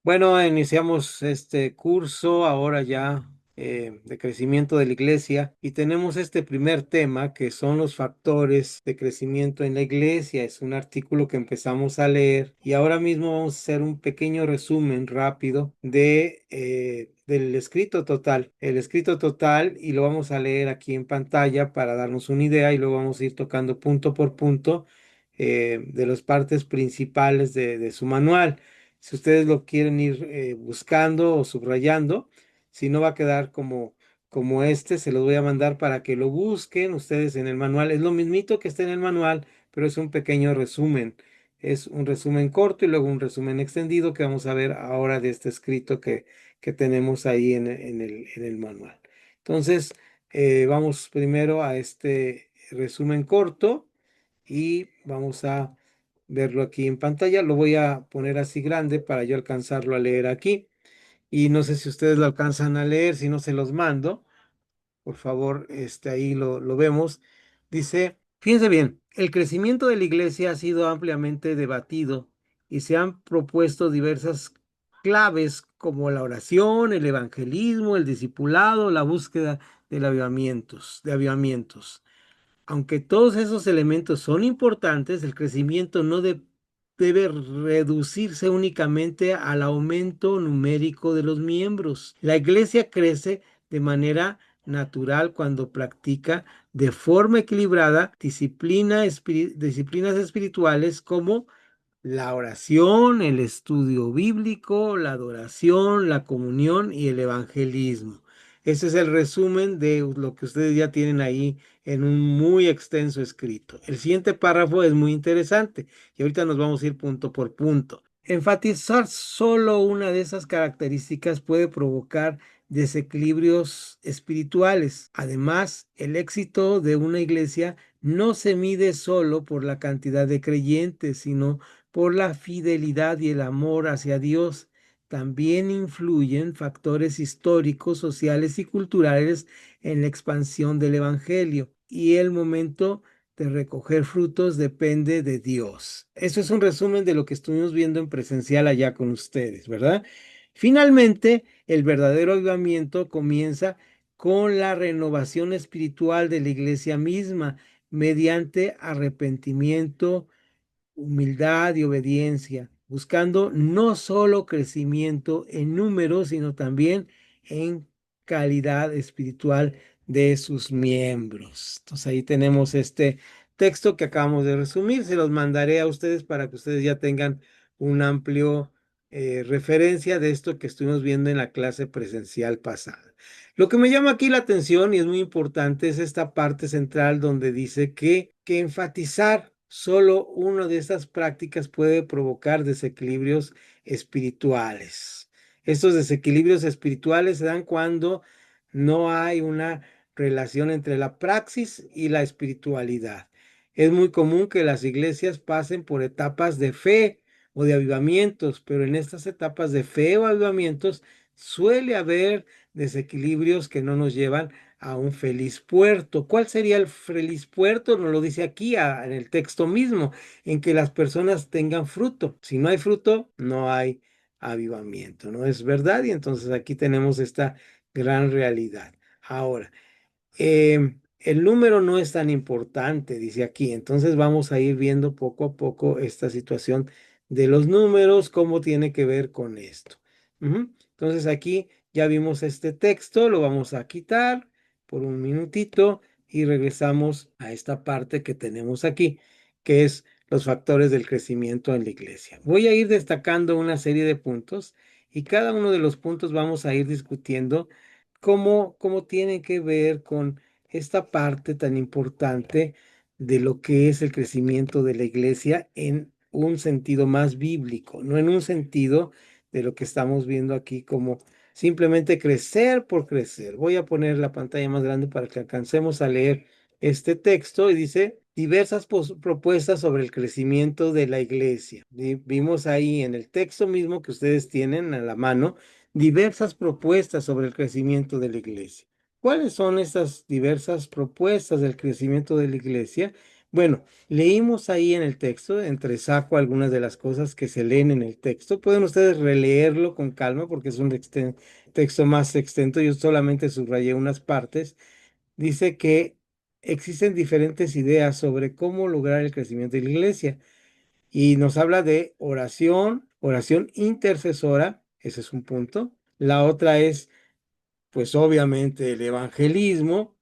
Bueno, iniciamos este curso ahora ya de crecimiento de la iglesia y tenemos este primer tema que son los factores de crecimiento en la iglesia. Es un artículo que empezamos a leer y ahora mismo vamos a hacer un pequeño resumen rápido del escrito total. El escrito total y lo vamos a leer aquí en pantalla para darnos una idea y luego vamos a ir tocando punto por punto de las partes principales de su manual. Si ustedes lo quieren ir buscando o subrayando, si no va a quedar como este, se los voy a mandar para que lo busquen ustedes en el manual. Es lo mismito que está en el manual, pero es un pequeño resumen. Es un resumen corto y luego un resumen extendido que vamos a ver ahora de este escrito que tenemos ahí en el manual. Entonces, vamos primero a este resumen corto y vamos a verlo aquí en pantalla. Lo voy a poner así grande para yo alcanzarlo a leer aquí. Y no sé si ustedes lo alcanzan a leer, si no se los mando. Por favor, ahí lo vemos. Dice, fíjense bien, el crecimiento de la iglesia ha sido ampliamente debatido y se han propuesto diversas claves como la oración, el evangelismo, el discipulado, la búsqueda de avivamientos. Aunque todos esos elementos son importantes, el crecimiento no debe reducirse únicamente al aumento numérico de los miembros. La iglesia crece de manera natural cuando practica de forma equilibrada disciplinas espirituales como la oración, el estudio bíblico, la adoración, la comunión y el evangelismo. Ese es el resumen de lo que ustedes ya tienen ahí en un muy extenso escrito. El siguiente párrafo es muy interesante y ahorita nos vamos a ir punto por punto. Enfatizar solo una de esas características puede provocar desequilibrios espirituales. Además, el éxito de una iglesia no se mide solo por la cantidad de creyentes, sino por la fidelidad y el amor hacia Dios. También influyen factores históricos, sociales y culturales en la expansión del Evangelio, y el momento de recoger frutos depende de Dios. Eso es un resumen de lo que estuvimos viendo en presencial allá con ustedes, ¿verdad? Finalmente, el verdadero avivamiento comienza con la renovación espiritual de la iglesia misma mediante arrepentimiento, humildad y obediencia, buscando no solo crecimiento en número, sino también en calidad espiritual de sus miembros. Entonces ahí tenemos este texto que acabamos de resumir. Se los mandaré a ustedes para que ustedes ya tengan un amplio referencia de esto que estuvimos viendo en la clase presencial pasada. Lo que me llama aquí la atención y es muy importante es esta parte central donde dice que enfatizar solo una de estas prácticas puede provocar desequilibrios espirituales. Estos desequilibrios espirituales se dan cuando no hay una relación entre la praxis y la espiritualidad. Es muy común que las iglesias pasen por etapas de fe o de avivamientos, pero en estas etapas de fe o avivamientos suele haber desequilibrios que no nos llevan a un feliz puerto. ¿Cuál sería el feliz puerto? Nos lo dice aquí en el texto mismo, en que las personas tengan fruto. Si no hay fruto, no hay avivamiento, ¿no es verdad? Y entonces aquí tenemos esta gran realidad. Ahora, el número no es tan importante, dice aquí. Entonces vamos a ir viendo poco a poco esta situación de los números, cómo tiene que ver con esto. Entonces aquí ya vimos este texto, lo vamos a quitar por un minutito y regresamos a esta parte que tenemos aquí, que es los factores del crecimiento en la iglesia. Voy a ir destacando una serie de puntos y cada uno de los puntos vamos a ir discutiendo cómo tiene que ver con esta parte tan importante de lo que es el crecimiento de la iglesia en un sentido más bíblico, no en un sentido de lo que estamos viendo aquí como simplemente crecer por crecer. Voy a poner la pantalla más grande para que alcancemos a leer este texto y dice diversas propuestas sobre el crecimiento de la iglesia. Vimos ahí en el texto mismo que ustedes tienen a la mano diversas propuestas sobre el crecimiento de la iglesia. ¿Cuáles son estas diversas propuestas del crecimiento de la iglesia? Bueno, leímos ahí en el texto, entresaco algunas de las cosas que se leen en el texto. Pueden ustedes releerlo con calma porque es un texto más extenso. Yo solamente subrayé unas partes. Dice que existen diferentes ideas sobre cómo lograr el crecimiento de la iglesia y nos habla de oración, oración intercesora, ese es un punto. La otra es, pues obviamente, el evangelismo.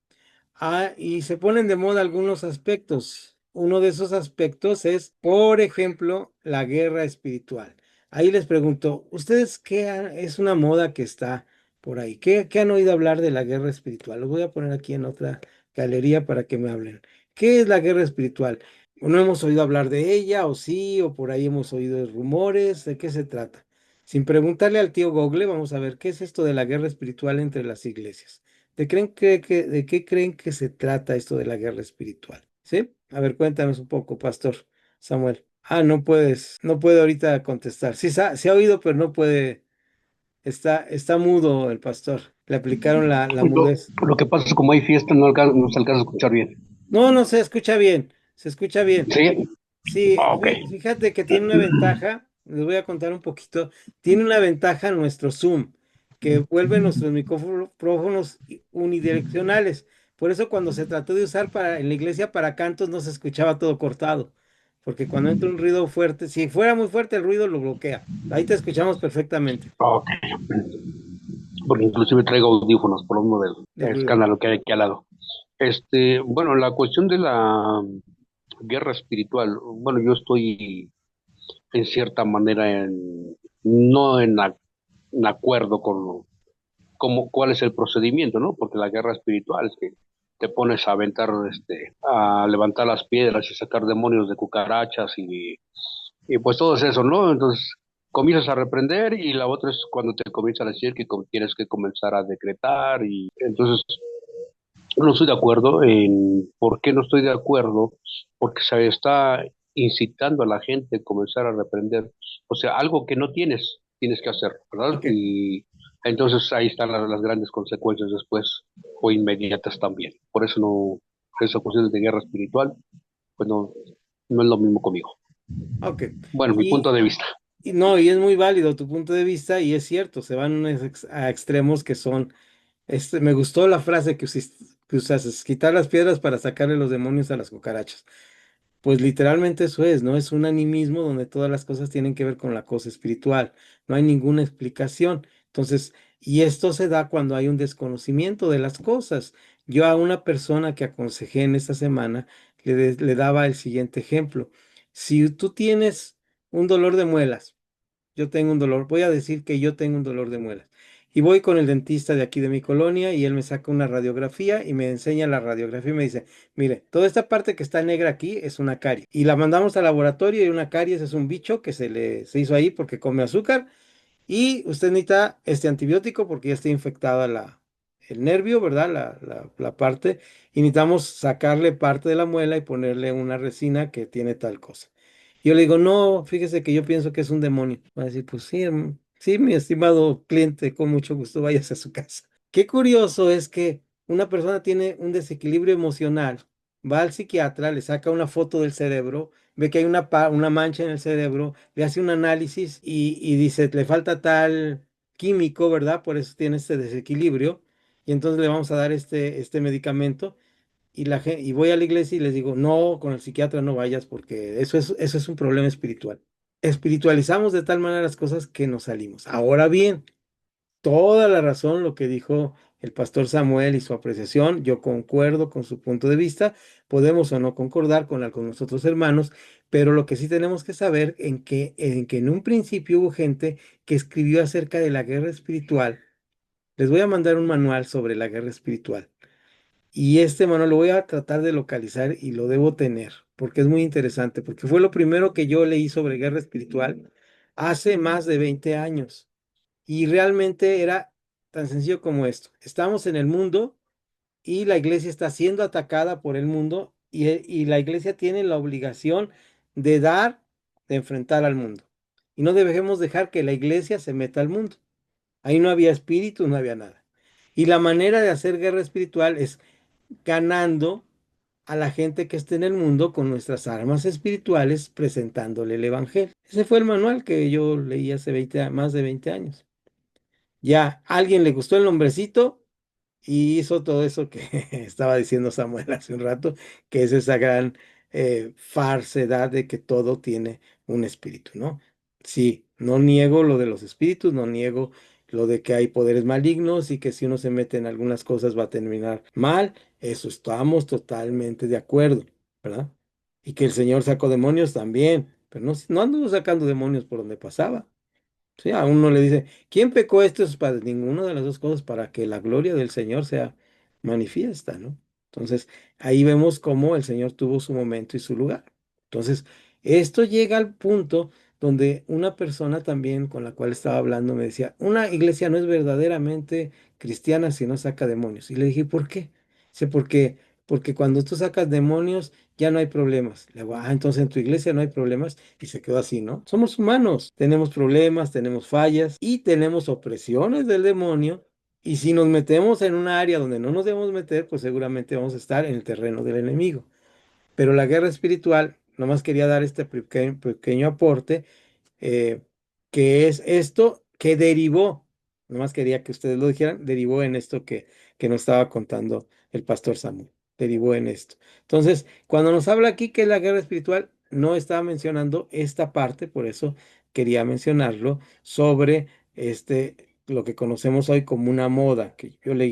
Y se ponen de moda algunos aspectos. Uno de esos aspectos es, por ejemplo, la guerra espiritual. Ahí les pregunto, ¿ustedes es una moda que está por ahí? ¿Qué han oído hablar de la guerra espiritual? Los voy a poner aquí en otra galería para que me hablen. ¿Qué es la guerra espiritual? ¿No hemos oído hablar de ella o sí? ¿O por ahí hemos oído rumores? ¿De qué se trata? Sin preguntarle al tío Google, vamos a ver qué es esto de la guerra espiritual entre las iglesias. ¿De qué creen que se trata esto de la guerra espiritual? ¿Sí? A ver, cuéntanos un poco, Pastor Samuel. No puedes, no puede ahorita contestar. Sí, se ha oído, pero no puede. Está mudo el pastor. Le aplicaron la mudez. Lo que pasa es que como hay fiesta, no se alcanza a escuchar bien. No, no, se escucha bien. Se escucha bien. Sí, Sí, ok. fíjate que tiene una ventaja, les voy a contar un poquito, tiene una ventaja nuestro Zoom, que vuelve nuestros micrófonos unidireccionales. Por eso cuando se trató de usar en la iglesia para cantos no se escuchaba todo cortado, porque cuando entra un ruido fuerte, si fuera muy fuerte el ruido lo bloquea. Ahí te escuchamos perfectamente Ok. Porque inclusive traigo audífonos por lo mismo del del ruido. escándalo que hay aquí al lado. Bueno, la cuestión de la guerra espiritual, bueno, yo estoy en cierta manera no en acuerdo con cuál es el procedimiento, ¿no? Porque la guerra espiritual es que te pones a aventar, a levantar las piedras y sacar demonios de cucarachas y pues todo es eso, ¿no? Entonces comienzas a reprender y la otra es cuando te comienza a decir que tienes que comenzar a decretar y entonces no estoy de acuerdo en por qué no estoy de acuerdo, porque se está incitando a la gente a comenzar a reprender, o sea, algo que no tienes que hacer, ¿verdad? Ok, Y entonces ahí están las grandes consecuencias después o inmediatas también. Por eso no, esa cuestión de guerra espiritual, pues no es lo mismo conmigo. ok. Bueno, mi punto Y, de vista. no, y es muy válido tu punto de vista y es cierto, se van a extremos que son. Me gustó la frase que usaste, es quitar las piedras para sacarle los demonios a las cucarachas. Pues literalmente eso es, ¿no? Es un animismo donde todas las cosas tienen que ver con la cosa espiritual. No hay ninguna explicación. Entonces, y esto se da cuando hay un desconocimiento de las cosas. Yo a una persona que aconsejé en esta semana le daba el siguiente ejemplo. Si tú tienes un dolor de muelas, yo tengo un dolor, voy a decir que yo tengo un dolor de muelas. Y voy con el dentista de aquí de mi colonia y él me saca una radiografía y me enseña la radiografía y me dice, mire, toda esta parte que está negra aquí es una caries. Y la mandamos al laboratorio y una caries es un bicho que se hizo ahí porque come azúcar y usted necesita este antibiótico porque ya está infectada el nervio, ¿verdad? La parte. Y necesitamos sacarle parte de la muela y ponerle una resina que tiene tal cosa. Yo le digo, no, fíjese que yo pienso que es un demonio. Va a decir, pues sí, sí, mi estimado cliente, con mucho gusto, váyase a su casa. Qué curioso es que una persona tiene un desequilibrio emocional, va al psiquiatra, le saca una foto del cerebro, ve que hay una mancha en el cerebro, le hace un análisis y dice, le falta tal químico, ¿verdad? Por eso tiene este desequilibrio. Y entonces le vamos a dar este medicamento. Y voy a la iglesia y les digo, no, con el psiquiatra no vayas porque eso es un problema espiritual. Espiritualizamos de tal manera las cosas que nos salimos. Ahora bien, toda la razón lo que dijo el pastor Samuel y su apreciación, yo concuerdo con su punto de vista, podemos o no concordar con algunos otros hermanos, pero lo que sí tenemos que saber en que en un principio hubo gente que escribió acerca de la guerra espiritual. Les voy a mandar un manual sobre la guerra espiritual. Y este manual lo voy a tratar de localizar y lo debo tener, porque es muy interesante, porque fue lo primero que yo leí sobre guerra espiritual hace más de 20 años. Y realmente era tan sencillo como esto. Estamos en el mundo y la iglesia está siendo atacada por el mundo y la iglesia tiene la obligación de de enfrentar al mundo. Y no debemos dejar que la iglesia se meta al mundo. Ahí no había espíritu, no había nada. Y la manera de hacer guerra espiritual es ganando a la gente que esté en el mundo con nuestras armas espirituales presentándole el evangelio. Ese fue el manual que yo leí hace más de 20 años. Ya, a alguien le gustó el nombrecito y hizo todo eso que estaba diciendo Samuel hace un rato, que es esa gran falsedad de que todo tiene un espíritu, ¿no? Sí, no niego lo de los espíritus, no niego lo de que hay poderes malignos y que si uno se mete en algunas cosas va a terminar mal, eso estamos totalmente de acuerdo, ¿verdad? Y que el Señor sacó demonios también, pero no anduvo sacando demonios por donde pasaba. Sí, a uno le dice, ¿quién pecó esto? Es para ninguna de las dos cosas, para que la gloria del Señor sea manifiesta, ¿no? Entonces, ahí vemos cómo el Señor tuvo su momento y su lugar. Entonces, esto llega al punto donde una persona también con la cual estaba hablando me decía, una iglesia no es verdaderamente cristiana si no saca demonios. Y le dije, ¿por qué? Dice, porque cuando tú sacas demonios ya no hay problemas. Le digo, entonces en tu iglesia no hay problemas. Y se quedó así, ¿no? Somos humanos, tenemos problemas, tenemos fallas y tenemos opresiones del demonio. Y si nos metemos en un área donde no nos debemos meter, pues seguramente vamos a estar en el terreno del enemigo. Pero la guerra espiritual, nomás quería dar este pequeño aporte, eh, que es esto que derivó, nomás quería que ustedes lo dijeran, derivó en esto que nos estaba contando el pastor Samuel, derivó en esto. Entonces, cuando nos habla aquí que es la guerra espiritual, no estaba mencionando esta parte, por eso quería mencionarlo, sobre lo que conocemos hoy como una moda, que yo le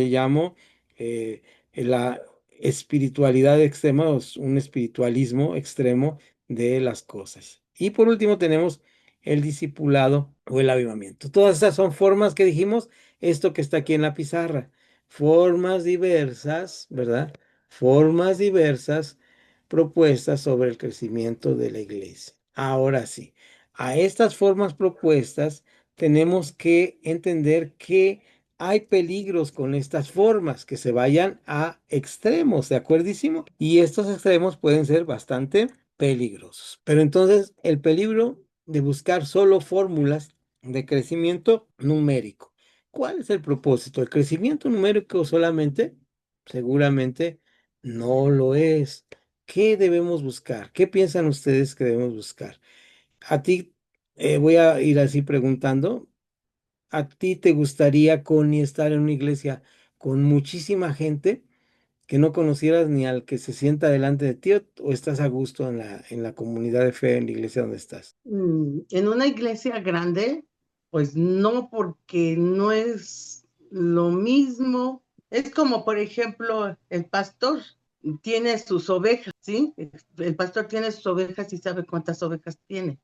llamo eh, la espiritualidad extrema, o un espiritualismo extremo de las cosas. Y por último tenemos el discipulado o el avivamiento. Todas esas son formas que dijimos, esto que está aquí en la pizarra, formas diversas, ¿verdad? Formas diversas propuestas sobre el crecimiento de la iglesia. Ahora sí, a estas formas propuestas tenemos que entender que hay peligros con estas formas que se vayan a extremos, ¿de acuerdísimo? Y estos extremos pueden ser bastante peligrosos. Pero entonces el peligro de buscar solo fórmulas de crecimiento numérico. ¿Cuál es el propósito? ¿El crecimiento numérico solamente? Seguramente no lo es. ¿Qué debemos buscar? ¿Qué piensan ustedes que debemos buscar? A ti voy a ir así preguntando. ¿A ti te gustaría, Connie, estar en una iglesia con muchísima gente que no conocieras ni al que se sienta delante de ti o estás a gusto en la comunidad de fe, en la iglesia donde estás? En una iglesia grande, pues no, porque no es lo mismo. Es como, por ejemplo, el pastor tiene sus ovejas, ¿sí? El pastor tiene sus ovejas y sabe cuántas ovejas tiene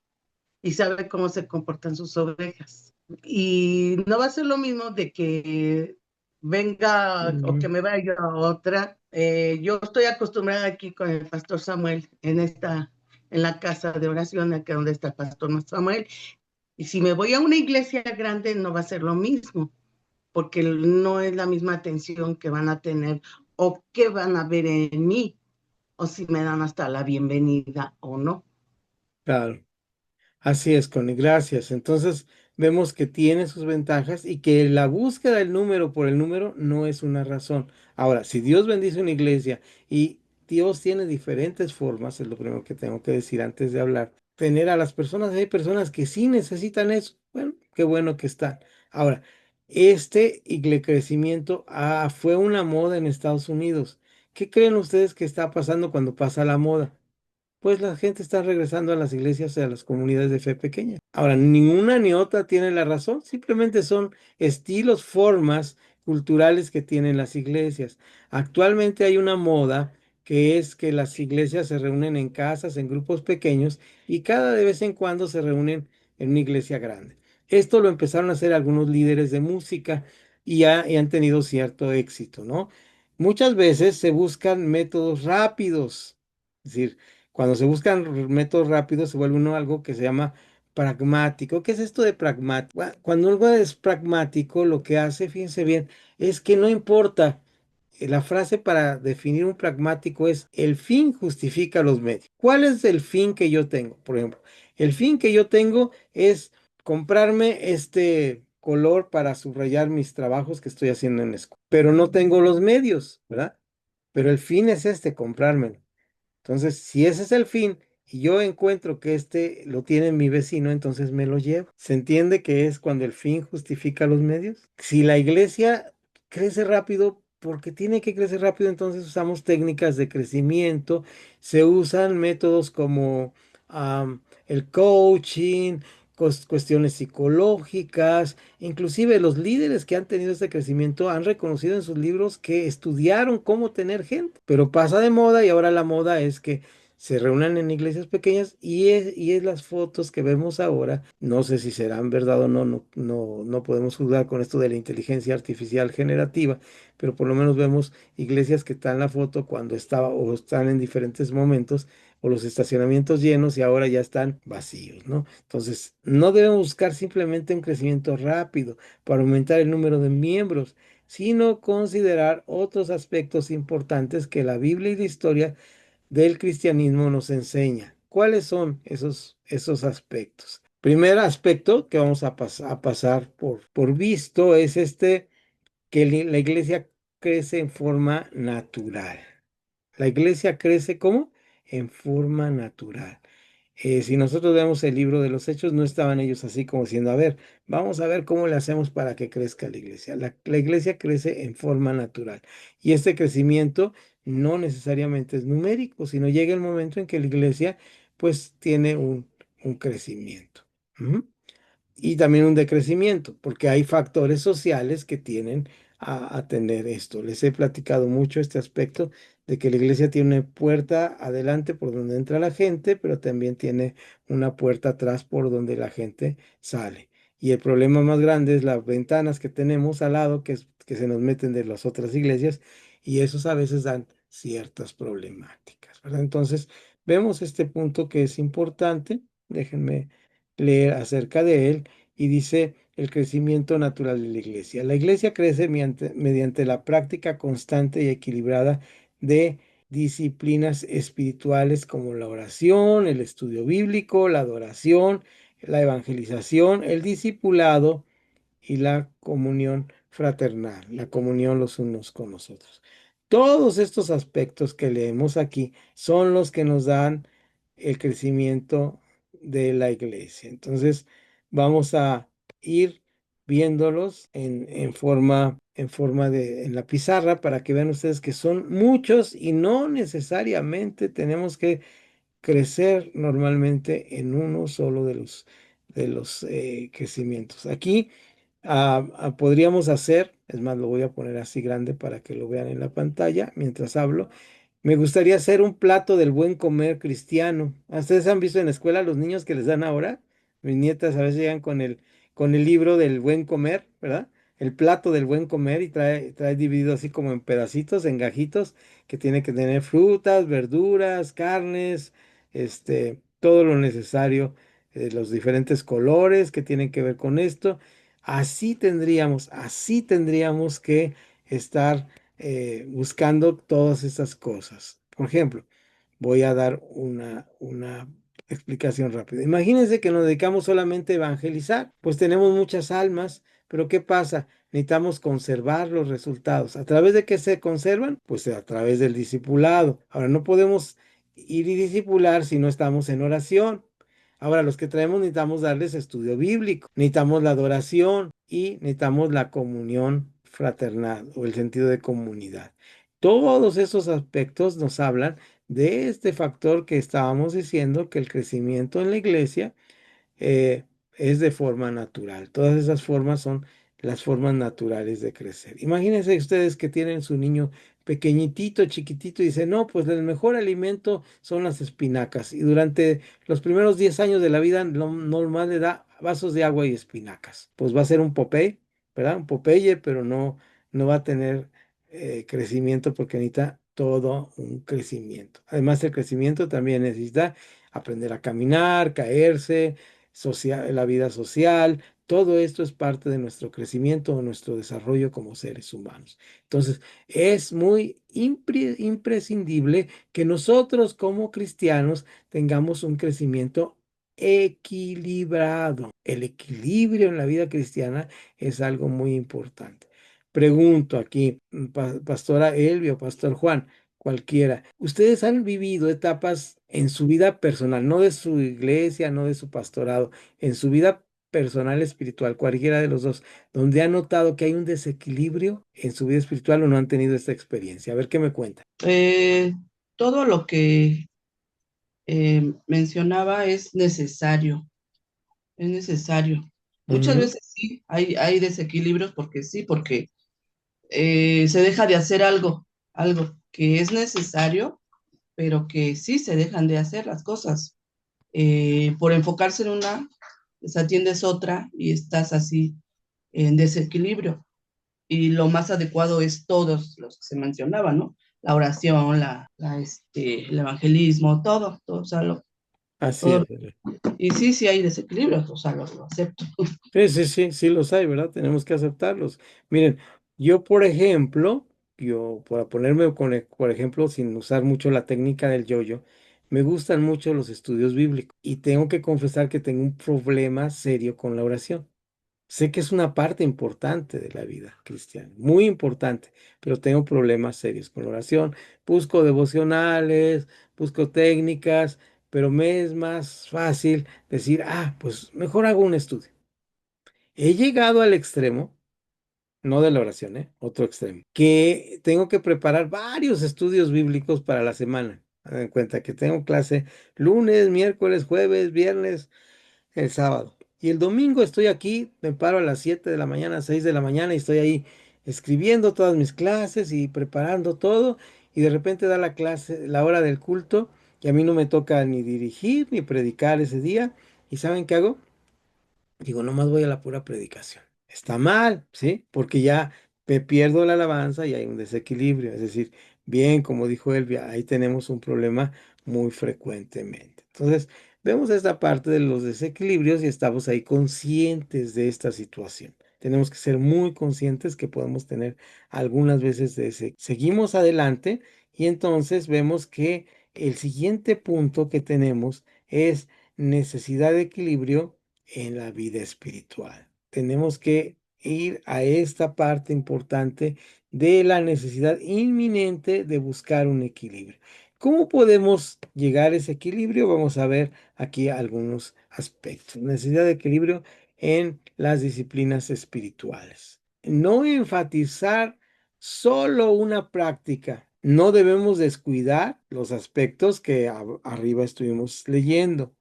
y sabe cómo se comportan sus ovejas. Y no va a ser lo mismo de que venga o que Ujú. me vaya a otra. Yo estoy acostumbrada aquí con el pastor Samuel en la casa de oración, aquí donde está el pastor Samuel. Y si me voy a una iglesia grande, no va a ser lo mismo, porque no es la misma atención que van a tener o que van a ver en mí, o si me dan hasta la bienvenida o no. Claro. Así es, Connie, gracias. Entonces vemos que tiene sus ventajas y que la búsqueda del número por el número no es una razón. Ahora, si Dios bendice una iglesia y Dios tiene diferentes formas, es lo primero que tengo que decir antes de hablar, tener a las personas, hay personas que sí necesitan eso. Bueno, qué bueno que están. Ahora, crecimiento fue una moda en Estados Unidos. ¿Qué creen ustedes que está pasando cuando pasa la moda? Pues la gente está regresando a las iglesias y a las comunidades de fe pequeña. Ahora, ni una ni otra tiene la razón, simplemente son estilos, formas culturales que tienen las iglesias. Actualmente hay una moda que es que las iglesias se reúnen en casas, en grupos pequeños y cada de vez en cuando se reúnen en una iglesia grande. Esto lo empezaron a hacer algunos líderes de música y han tenido cierto éxito, ¿no? Muchas veces se buscan métodos rápidos, es decir, cuando se buscan métodos rápidos, se vuelve uno algo que se llama pragmático. ¿Qué es esto de pragmático? Cuando algo es pragmático, lo que hace, fíjense bien, es que no importa. La frase para definir un pragmático es el fin justifica los medios. ¿Cuál es el fin que yo tengo? Por ejemplo, el fin que yo tengo es comprarme este color para subrayar mis trabajos que estoy haciendo en la escuela, pero no tengo los medios, ¿verdad? pero el fin es este, comprármelo. Entonces, si ese es el fin y yo encuentro que este lo tiene mi vecino, entonces me lo llevo. ¿Se entiende que es cuando el fin justifica los medios? Si la iglesia crece rápido, porque tiene que crecer rápido, entonces usamos técnicas de crecimiento, se usan métodos como el coaching, cuestiones psicológicas, inclusive los líderes que han tenido este crecimiento han reconocido en sus libros que estudiaron cómo tener gente, pero pasa de moda y ahora la moda es que se reúnan en iglesias pequeñas y es las fotos que vemos ahora, no sé si serán verdad o no, no podemos juzgar con esto de la inteligencia artificial generativa, pero por lo menos vemos iglesias que están en la foto cuando estaba o están en diferentes momentos o los estacionamientos llenos y ahora ya están vacíos, ¿no? Entonces, no debemos buscar simplemente un crecimiento rápido para aumentar el número de miembros, sino considerar otros aspectos importantes que la Biblia y la historia del cristianismo nos enseña. ¿Cuáles son esos aspectos? Primer aspecto que vamos a pasar por visto es que la iglesia crece en forma natural. La iglesia crece ¿cómo? En forma natural. Si nosotros vemos el libro de los Hechos, no estaban ellos así como diciendo, a ver, vamos a ver cómo le hacemos para que crezca la iglesia. La iglesia crece en forma natural. Y este crecimiento no necesariamente es numérico, sino llega el momento en que la iglesia pues tiene un crecimiento. Ujú. Y también un decrecimiento, porque hay factores sociales que tienen a tener esto. Les he platicado mucho este aspecto de que la iglesia tiene una puerta adelante por donde entra la gente, pero también tiene una puerta atrás por donde la gente sale. Y el problema más grande es las ventanas que tenemos al lado, que se nos meten de las otras iglesias, y esos a veces dan ciertas problemáticas, ¿verdad? Entonces, vemos este punto que es importante. Déjenme leer acerca de él y dice el crecimiento natural de la iglesia. La iglesia crece mediante la práctica constante y equilibrada de disciplinas espirituales como la oración, el estudio bíblico, la adoración, la evangelización, el discipulado y la comunión fraternal, la comunión los unos con los otros. Todos estos aspectos que leemos aquí son los que nos dan el crecimiento de la iglesia. Entonces, vamos a ir viéndolos en la pizarra para que vean ustedes que son muchos y no necesariamente tenemos que crecer normalmente en uno solo de los crecimientos. Aquí podríamos hacer, es más, lo voy a poner así grande para que lo vean en la pantalla mientras hablo. Me gustaría hacer un plato del buen comer cristiano. ¿Ustedes han visto en la escuela los niños que les dan ahora? Mis nietas a veces llegan con el libro del buen comer, ¿verdad? El plato del buen comer y trae dividido así como en pedacitos, en gajitos, que tiene que tener frutas, verduras, carnes, todo lo necesario, los diferentes colores que tienen que ver con esto. Así tendríamos que estar buscando todas esas cosas. Por ejemplo, voy a dar una explicación rápida. Imagínense que nos dedicamos solamente a evangelizar, pues tenemos muchas almas, pero ¿qué pasa? Necesitamos conservar los resultados. ¿A través de qué se conservan? Pues a través del discipulado. Ahora, no podemos ir y discipular si no estamos en oración. Ahora, los que traemos necesitamos darles estudio bíblico, necesitamos la adoración y necesitamos la comunión fraternal o el sentido de comunidad. Todos esos aspectos nos hablan de este factor que estábamos diciendo, que el crecimiento en la iglesia eh, es de forma natural. Todas esas formas son las formas naturales de crecer. Imagínense ustedes que tienen su niño pequeñitito, chiquitito, y dicen, no, pues el mejor alimento son las espinacas. Y durante los primeros 10 años de la vida, lo normal le da vasos de agua y espinacas. Pues va a ser un Popeye, ¿verdad? Un Popeye, pero no va a tener crecimiento porque necesita todo un crecimiento. Además, el crecimiento también necesita aprender a caminar, caerse, la vida social, todo esto es parte de nuestro crecimiento o nuestro desarrollo como seres humanos. Entonces, es muy imprescindible que nosotros como cristianos tengamos un crecimiento equilibrado. El equilibrio en la vida cristiana es algo muy importante. Pregunto aquí, Pastora Elvia o Pastor Juan, cualquiera. Ustedes han vivido etapas en su vida personal, no de su iglesia, no de su pastorado, en su vida personal espiritual, cualquiera de los dos, donde han notado que hay un desequilibrio en su vida espiritual o no han tenido esta experiencia. A ver qué me cuenta. Eh, Todo lo que mencionaba es necesario. Muchas Ujú. veces sí, hay desequilibrios porque sí, porque se deja de hacer algo que es necesario, pero que sí se dejan de hacer las cosas. Por enfocarse en una, desatiendes otra y estás así en desequilibrio. Y lo más adecuado es todos los que se mencionaban, ¿no? La oración, el evangelismo, todo, o sea, Así todo. es. Y sí, sí hay desequilibrios, o sea, lo acepto. Sí, sí, sí, sí los hay, ¿verdad? Tenemos que aceptarlos. Miren, yo, por ejemplo, yo, para ponerme con, por ejemplo, sin usar mucho la técnica del yo-yo, me gustan mucho los estudios bíblicos y tengo que confesar que tengo un problema serio con la oración. Sé que es una parte importante de la vida cristiana, muy importante, pero tengo problemas serios con la oración. Busco devocionales, busco técnicas, pero me es más fácil decir, ah, pues mejor hago un estudio. He llegado al extremo, no de la oración, otro extremo, que tengo que preparar varios estudios bíblicos para la semana. Hagan en cuenta que tengo clase lunes, miércoles, jueves, viernes, el sábado. Y el domingo estoy aquí, me paro a las 7 de la mañana, 6 de la mañana y estoy ahí escribiendo todas mis clases y preparando todo. Y de repente da la clase, la hora del culto, y a mí no me toca ni dirigir ni predicar ese día. ¿Y saben qué hago? Digo, nomás voy a la pura predicación. Está mal, ¿sí? Porque ya me pierdo la alabanza y hay un desequilibrio. Es decir, bien, como dijo Elvia, ahí tenemos un problema muy frecuentemente. Entonces, vemos esta parte de los desequilibrios y estamos ahí conscientes de esta situación. Tenemos que ser muy conscientes que podemos tener algunas veces de ese. Seguimos adelante y entonces vemos que el siguiente punto que tenemos es necesidad de equilibrio en la vida espiritual. Tenemos que ir a esta parte importante de la necesidad inminente de buscar un equilibrio. ¿Cómo podemos llegar a ese equilibrio? Vamos a ver aquí algunos aspectos. Necesidad de equilibrio en las disciplinas espirituales. No enfatizar solo una práctica. No debemos descuidar los aspectos que arriba estuvimos leyendo.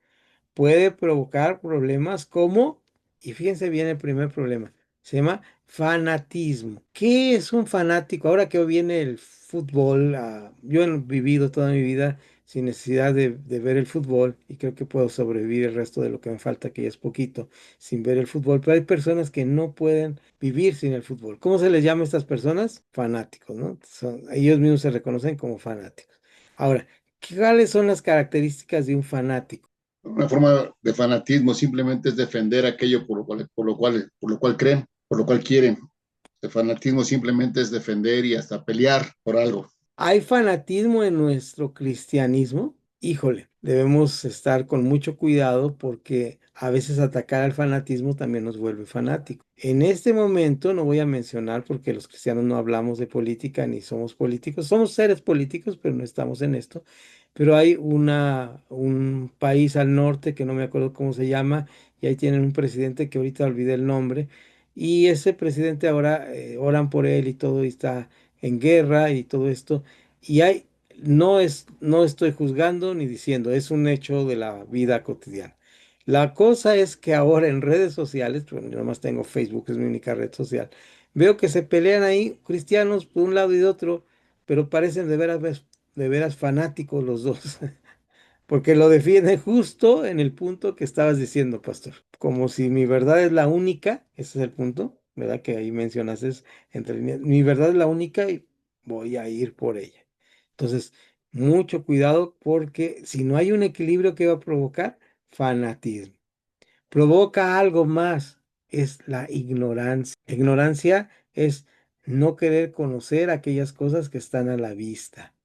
Puede provocar problemas como, y fíjense bien el primer problema, se llama fanatismo. ¿Qué es un fanático? Ahora que viene el fútbol, yo he vivido toda mi vida sin necesidad de ver el fútbol y creo que puedo sobrevivir el resto de lo que me falta, que ya es poquito, sin ver el fútbol, pero hay personas que no pueden vivir sin el fútbol. ¿Cómo se les llama a estas personas? Fanáticos, ¿no? Ellos mismos se reconocen como fanáticos. Ahora, ¿cuáles son las características de un fanático? Una forma de fanatismo simplemente es defender aquello por lo cual creen, por lo cual quieren. El fanatismo simplemente es defender y hasta pelear por algo. ¿Hay fanatismo en nuestro cristianismo? Híjole, debemos estar con mucho cuidado porque a veces atacar al fanatismo también nos vuelve fanáticos. En este momento no voy a mencionar porque los cristianos no hablamos de política ni somos políticos. Somos seres políticos, pero no estamos en esto. Pero hay un país al norte que no me acuerdo cómo se llama y ahí tienen un presidente que ahorita olvidé el nombre. Y ese presidente ahora oran por él y todo y está en guerra y todo esto. Y hay, no estoy juzgando ni diciendo, es un hecho de la vida cotidiana. La cosa es que ahora en redes sociales, bueno, yo nomás tengo Facebook, es mi única red social, veo que se pelean ahí cristianos por un lado y de otro, pero parecen de veras fanáticos los dos. Porque lo defiende justo en el punto que estabas diciendo, pastor. Como si mi verdad es la única, ese es el punto, ¿verdad? Que ahí mencionas es entre líneas. Mi verdad es la única y voy a ir por ella. Entonces, mucho cuidado porque si no hay un equilibrio que va a provocar, fanatismo. Provoca algo más, es la ignorancia. Ignorancia es no querer conocer aquellas cosas que están a la vista.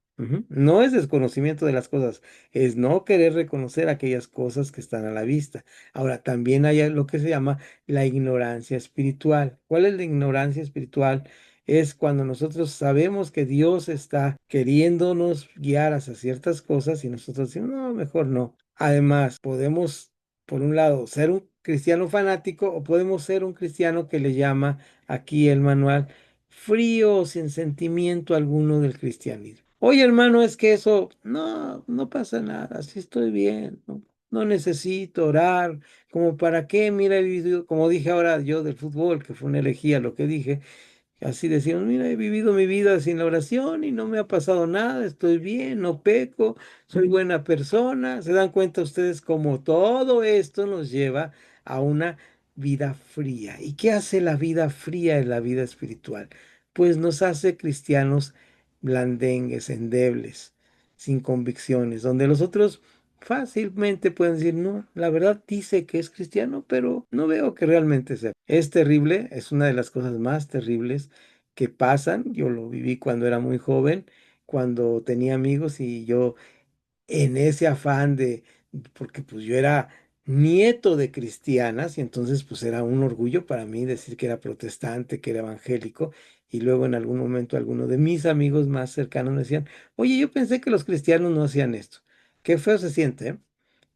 No es desconocimiento de las cosas, es no querer reconocer aquellas cosas que están a la vista. Ahora, también hay lo que se llama la ignorancia espiritual. ¿Cuál es la ignorancia espiritual? es cuando nosotros sabemos que Dios está queriéndonos guiar hacia ciertas cosas y nosotros decimos, no, mejor no. Además, podemos, por un lado, ser un cristiano fanático o podemos ser un cristiano que le llama aquí el manual frío, sin sentimiento alguno del cristianismo. Oye, hermano, es que eso, no, no pasa nada, así estoy bien, no, no necesito orar, como para qué, mira, he vivido, como dije ahora yo del fútbol, que fue una herejía lo que dije, así decimos, mira, he vivido mi vida sin la oración y no me ha pasado nada, estoy bien, no peco, soy buena persona. ¿Se dan cuenta ustedes cómo todo esto nos lleva a una vida fría? ¿Y qué hace la vida fría en la vida espiritual? Pues nos hace cristianos blandengues, endebles, sin convicciones, donde los otros fácilmente pueden decir, no, la verdad dice que es cristiano, pero no veo que realmente sea. Es terrible, es una de las cosas más terribles que pasan. Yo lo viví cuando era muy joven, cuando tenía amigos y yo en ese afán de, porque pues yo era nieto de cristianas y entonces pues era un orgullo para mí decir que era protestante, que era evangélico. Y luego en algún momento algunos de mis amigos más cercanos me decían, oye, yo pensé que los cristianos no hacían esto. Qué feo se siente, ¿eh?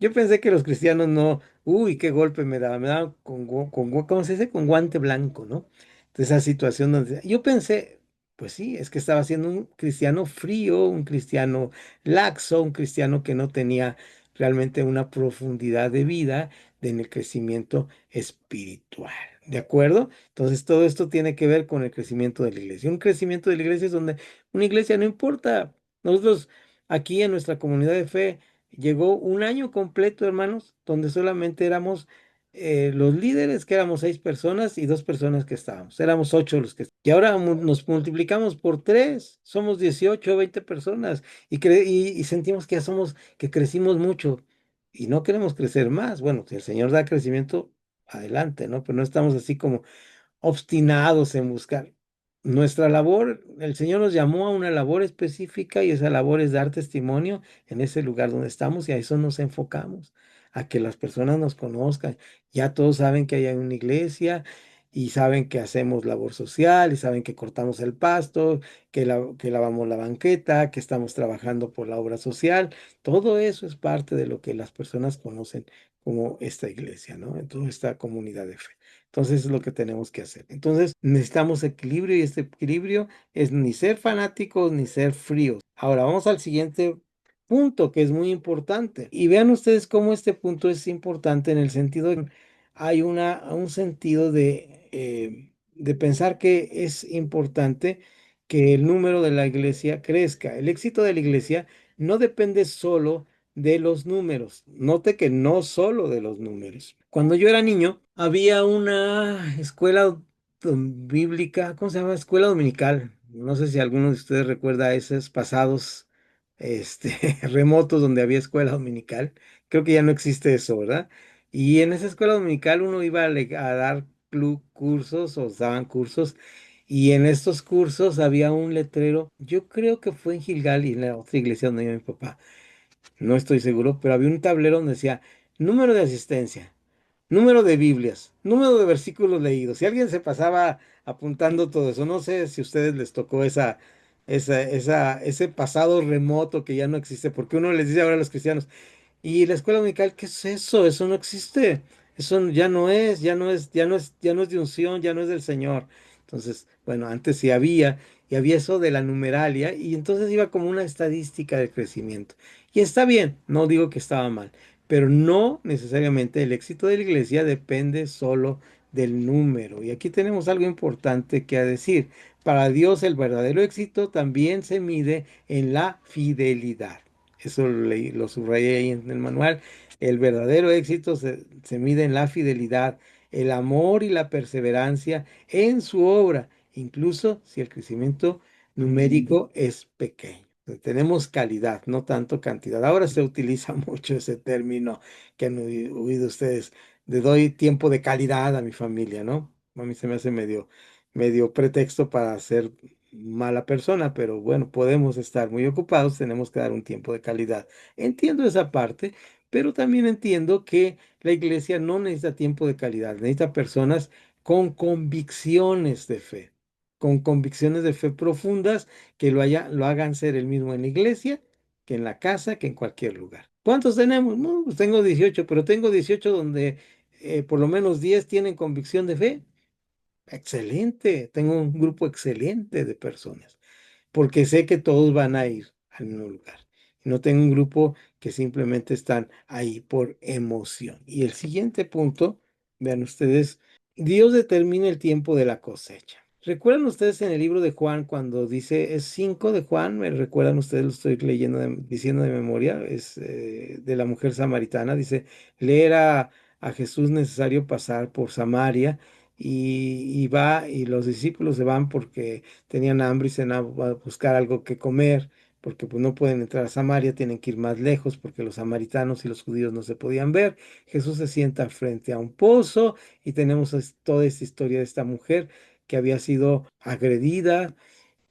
Yo pensé que los cristianos no, uy, qué golpe me daba ¿cómo se dice? Con guante blanco, ¿no? De esa situación donde yo pensé, pues sí, es que estaba siendo un cristiano frío, un cristiano laxo, un cristiano que no tenía realmente una profundidad de vida en el crecimiento espiritual. ¿De acuerdo? Entonces todo esto tiene que ver con el crecimiento de la iglesia. Un crecimiento de la iglesia es donde una iglesia no importa. Nosotros aquí en nuestra comunidad de fe llegó un año completo, hermanos, donde solamente éramos los líderes, que éramos 6 personas y 2 personas que estábamos. Éramos 8 los que. Y ahora nos multiplicamos por 3, somos 18 o 20 personas y sentimos que ya somos, que crecimos mucho y no queremos crecer más. Bueno, si el Señor da crecimiento, adelante, ¿no? Pero no estamos así como obstinados en buscar. Nuestra labor, el Señor nos llamó a una labor específica y esa labor es dar testimonio en ese lugar donde estamos y a eso nos enfocamos, a que las personas nos conozcan. Ya todos saben que hay una iglesia y saben que hacemos labor social y saben que cortamos el pasto, que lavamos la banqueta, que estamos trabajando por la obra social. Todo eso es parte de lo que las personas conocen como esta iglesia, ¿no? En toda esta comunidad de fe. Entonces es lo que tenemos que hacer. Entonces necesitamos equilibrio y este equilibrio es ni ser fanáticos ni ser fríos. Ahora vamos al siguiente punto que es muy importante. Y vean ustedes cómo este punto es importante en el sentido de que hay un sentido de pensar que es importante que el número de la iglesia crezca. El éxito de la iglesia no depende solo de los números. Note que no solo de los números. Cuando yo era niño, había una escuela bíblica, ¿cómo se llama? Escuela dominical. No sé si alguno de ustedes recuerda esos pasados, remotos donde había escuela dominical. Creo que ya no existe eso, ¿verdad? Y en esa escuela dominical uno iba a dar cursos o daban cursos. Y en estos cursos había un letrero, yo creo que fue en Gilgal y en la otra iglesia donde iba mi papá, no estoy seguro, pero había un tablero donde decía número de asistencia, número de Biblias, número de versículos leídos. Si alguien se pasaba apuntando todo eso, no sé si a ustedes les tocó ese pasado remoto que ya no existe, porque uno les dice ahora a los cristianos, y la escuela dominical, ¿qué es eso? Eso no existe. Eso ya no es, ya no es de unción, ya no es del Señor. Entonces, bueno, antes sí había, y había eso de la numeralia, y entonces iba como una estadística de crecimiento. Y está bien, no digo que estaba mal, pero no necesariamente el éxito de la iglesia depende solo del número. Y aquí tenemos algo importante que decir. Para Dios el verdadero éxito también se mide en la fidelidad. Eso lo subrayé ahí en el manual. El verdadero éxito se mide en la fidelidad, el amor y la perseverancia en su obra, incluso si el crecimiento numérico es pequeño. Tenemos calidad, no tanto cantidad. Ahora se utiliza mucho ese término que han oído ustedes, de doy tiempo de calidad a mi familia, ¿no? A mí se me hace medio pretexto para ser mala persona, pero bueno, podemos estar muy ocupados, tenemos que dar un tiempo de calidad. Entiendo esa parte, pero también entiendo que la iglesia no necesita tiempo de calidad, necesita personas con convicciones de fe. con convicciones de fe profundas que lo hagan ser el mismo en la iglesia, que en la casa, que en cualquier lugar. ¿Cuántos tenemos? No, pues tengo 18, pero tengo 18 donde por lo menos 10 tienen convicción de fe. Excelente, tengo un grupo excelente de personas, porque sé que todos van a ir al mismo lugar. No tengo un grupo que simplemente están ahí por emoción. Y el siguiente punto, vean ustedes, Dios determina el tiempo de la cosecha. ¿Recuerdan ustedes en el libro de Juan cuando dice, es 5 de Juan? ¿Me recuerdan ustedes? Lo estoy leyendo, diciendo de memoria, es de la mujer samaritana. Dice, le era a Jesús necesario pasar por Samaria y va y los discípulos se van porque tenían hambre y se van a buscar algo que comer, porque pues no pueden entrar a Samaria, tienen que ir más lejos porque los samaritanos y los judíos no se podían ver. Jesús se sienta frente a un pozo y tenemos toda esta historia de esta mujer que había sido agredida,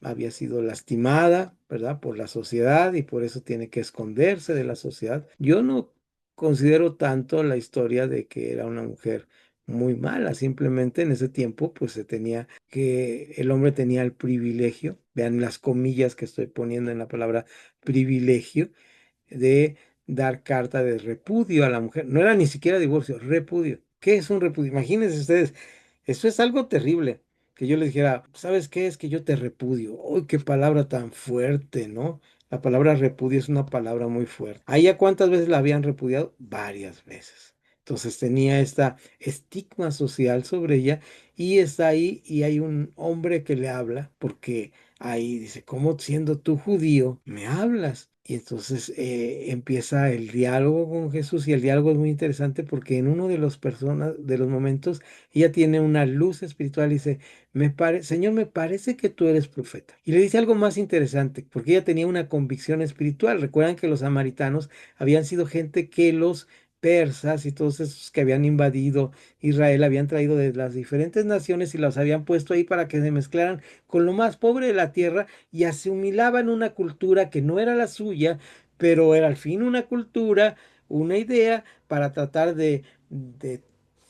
había sido lastimada, ¿verdad? Por la sociedad y por eso tiene que esconderse de la sociedad. Yo no considero tanto la historia de que era una mujer muy mala, simplemente en ese tiempo pues se tenía que, el hombre tenía el privilegio, vean las comillas que estoy poniendo en la palabra privilegio, de dar carta de repudio a la mujer. No era ni siquiera divorcio, repudio. ¿Qué es un repudio? Imagínense ustedes, eso es algo terrible. Que yo les dijera, ¿sabes qué? Es que yo te repudio. ¡Uy, qué palabra tan fuerte!, ¿no? La palabra repudio es una palabra muy fuerte. ¿A ella cuántas veces la habían repudiado? Varias veces. Entonces tenía esta estigma social sobre ella y está ahí y hay un hombre que le habla porque ahí dice, ¿cómo siendo tú judío me hablas? Y entonces empieza el diálogo con Jesús y el diálogo es muy interesante porque en uno de los de los momentos ella tiene una luz espiritual y dice, Señor, me parece que tú eres profeta. Y le dice algo más interesante porque ella tenía una convicción espiritual. Recuerdan que los samaritanos habían sido gente que los persas y todos esos que habían invadido Israel habían traído de las diferentes naciones y los habían puesto ahí para que se mezclaran con lo más pobre de la tierra y asimilaban una cultura que no era la suya, pero era al fin una cultura, una idea para tratar de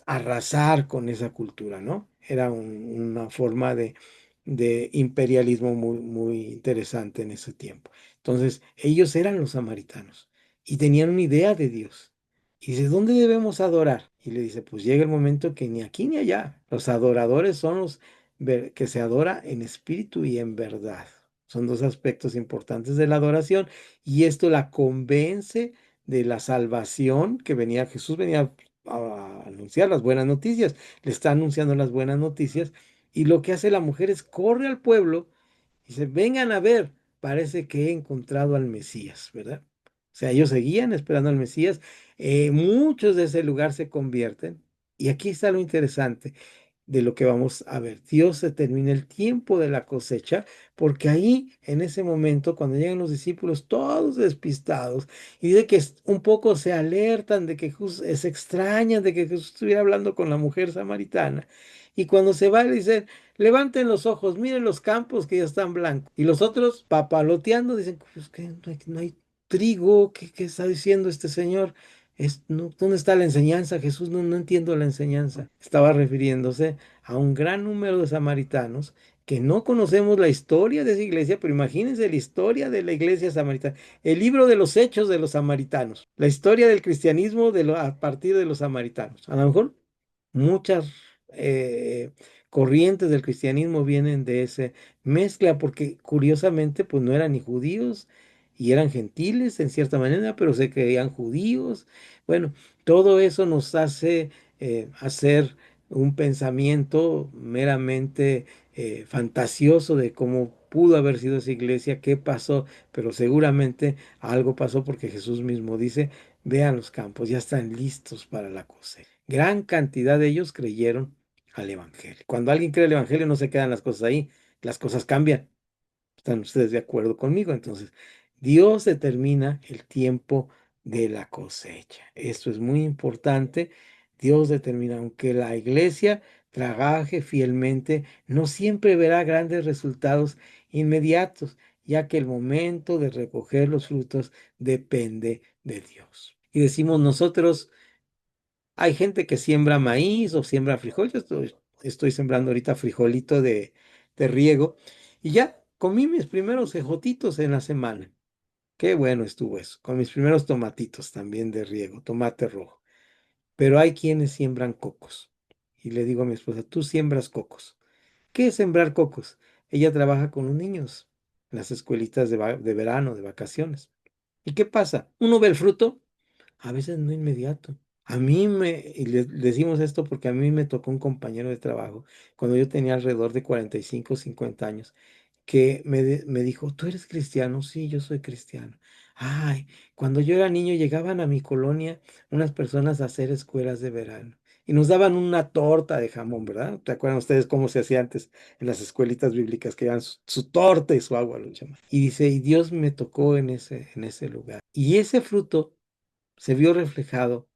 arrasar con esa cultura, ¿no? Era una forma de imperialismo muy, muy interesante en ese tiempo. Entonces, ellos eran los samaritanos y tenían una idea de Dios. Y dice, ¿dónde debemos adorar? Y le dice, pues llega el momento que ni aquí ni allá. Los adoradores son los que se adora en espíritu y en verdad. Son dos aspectos importantes de la adoración y esto la convence de la salvación que venía, Jesús venía a anunciar las buenas noticias, le está anunciando las buenas noticias y lo que hace la mujer es corre al pueblo y dice, vengan a ver, parece que he encontrado al Mesías, ¿verdad? O sea, ellos seguían esperando al Mesías, muchos de ese lugar se convierten y aquí está lo interesante de lo que vamos a ver. Dios determina el tiempo de la cosecha, porque ahí, en ese momento, cuando llegan los discípulos, todos despistados, y de que un poco se alertan de que Jesús, se extrañan de que Jesús estuviera hablando con la mujer samaritana. Y cuando se va, le dicen, levanten los ojos, miren los campos que ya están blancos. Y los otros, papaloteando, dicen, pues que no hay trigo, ¿qué está diciendo este señor? ¿Dónde está la enseñanza? Jesús, no entiendo la enseñanza. Estaba refiriéndose a un gran número de samaritanos que no conocemos la historia de esa iglesia, pero imagínense la historia de la iglesia samaritana, el libro de los hechos de los samaritanos, la historia del cristianismo a partir de los samaritanos. A lo mejor muchas eh, corrientes del cristianismo vienen de esa mezcla, porque curiosamente pues no eran ni judíos y eran gentiles en cierta manera, pero se creían judíos. Bueno, todo eso nos hace hacer un pensamiento meramente fantasioso de cómo pudo haber sido esa iglesia, qué pasó, pero seguramente algo pasó porque Jesús mismo dice, vean los campos, ya están listos para la cosecha. Gran cantidad de ellos creyeron al Evangelio. Cuando alguien cree el Evangelio no se quedan las cosas ahí, las cosas cambian. ¿Están ustedes de acuerdo conmigo? Entonces, Dios determina el tiempo de la cosecha. Esto es muy importante. Dios determina, aunque la iglesia trabaje fielmente, no siempre verá grandes resultados inmediatos, ya que el momento de recoger los frutos depende de Dios. Y decimos nosotros, hay gente que siembra maíz o siembra frijol. Yo estoy sembrando ahorita frijolito de riego. Y ya comí mis primeros ejotitos en la semana. Qué bueno estuvo eso, con mis primeros tomatitos también de riego, tomate rojo. Pero hay quienes siembran cocos. Y le digo a mi esposa, tú siembras cocos. ¿Qué es sembrar cocos? Ella trabaja con los niños en las escuelitas de verano, de vacaciones. ¿Y qué pasa? Uno ve el fruto, a veces no inmediato. Y le decimos esto porque a mí me tocó un compañero de trabajo cuando yo tenía alrededor de 45 o 50 años, que me dijo, ¿tú eres cristiano? Sí, yo soy cristiano. Ay, cuando yo era niño llegaban a mi colonia unas personas a hacer escuelas de verano y nos daban una torta de jamón, ¿verdad? ¿Te acuerdan ustedes cómo se hacía antes en las escuelitas bíblicas que daban su torta y su agua, lo llaman? Y dice, y Dios me tocó en ese lugar. Y ese fruto se vio reflejado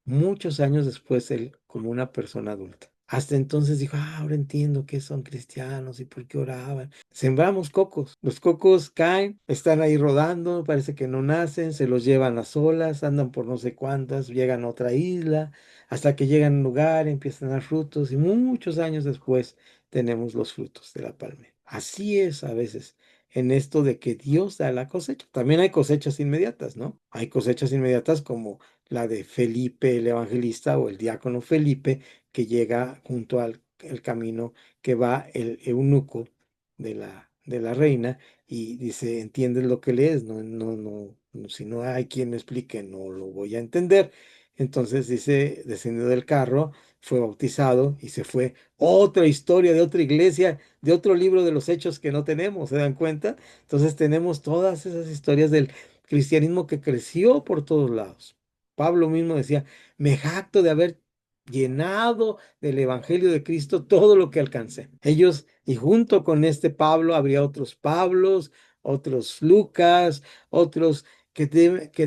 muchos años después él como una persona adulta. Hasta entonces dijo, ahora entiendo qué son cristianos y por qué oraban. Sembramos cocos. Los cocos caen, están ahí rodando, parece que no nacen, se los llevan las olas, andan por no sé cuántas, llegan a otra isla, hasta que llegan a un lugar, empiezan a dar frutos y muchos años después tenemos los frutos de la palmera. Así es a veces en esto de que Dios da la cosecha. También hay cosechas inmediatas, ¿no? Hay cosechas inmediatas como la de Felipe el evangelista o el diácono Felipe que llega junto al el camino que va el eunuco de la reina y dice, ¿entiendes lo que lees? No, no, no, si no hay quien me explique, no lo voy a entender. Entonces dice, descendió del carro, fue bautizado y se fue. Otra historia de otra iglesia, de otro libro de los hechos que no tenemos, ¿se dan cuenta? Entonces tenemos todas esas historias del cristianismo que creció por todos lados. Pablo mismo decía, me jacto de haber llenado del Evangelio de Cristo todo lo que alcancé. Ellos, y junto con este Pablo, habría otros Pablos, otros Lucas, otros que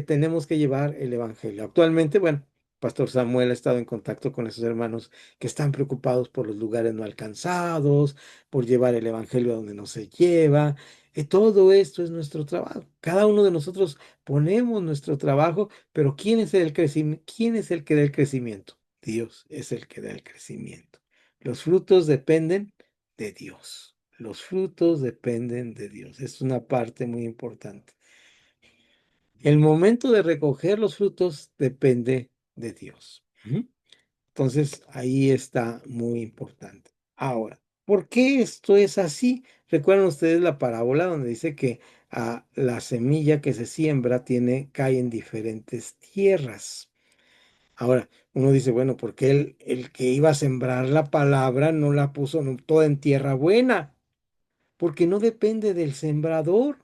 tenemos que llevar el Evangelio. Actualmente, bueno, Pastor Samuel ha estado en contacto con esos hermanos que están preocupados por los lugares no alcanzados, por llevar el Evangelio a donde no se lleva. Todo esto es nuestro trabajo. Cada uno de nosotros ponemos nuestro trabajo, pero ¿quién es el que da el crecimiento? Dios es el que da el crecimiento. Los frutos dependen de Dios. Los frutos dependen de Dios. Es una parte muy importante. El momento de recoger los frutos depende de Dios. Ujú. Entonces, ahí está muy importante. Ahora, ¿por qué esto es así? ¿Recuerdan ustedes la parábola donde dice que la semilla que se siembra cae en diferentes tierras? Ahora, uno dice, bueno, ¿por qué el que iba a sembrar la palabra no la puso toda en tierra buena? Porque no depende del sembrador.